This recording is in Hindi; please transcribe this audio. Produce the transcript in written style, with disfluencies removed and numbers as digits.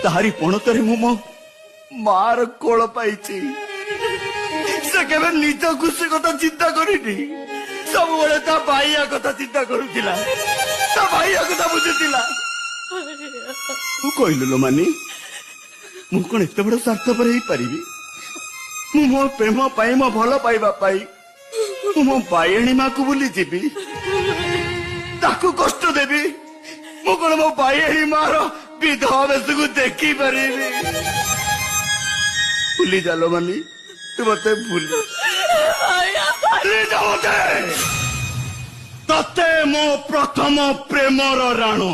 तारी पणतरे मु मो मार कोल पाइछि से केबे निज खुशी कथा चिंता करिनी सब बेले ता भाईया कथा चिंता करुथिला ता भाईया कथा बुझुथिला तू कहलु लो मानी मु कोन एते बड़ स्वार्थपर हेई परिबी मु मो प्रेम पाई मो भलो पाइबा पाई मु मो बायणी मा को बुली जीबी ताकू कष्ट देबी मु कोन मो बायणी मार विधवा बेस को देखी परिबी भूली जालो मानी तू मते भूली जा मते तते मो प्रथम प्रेमर राणो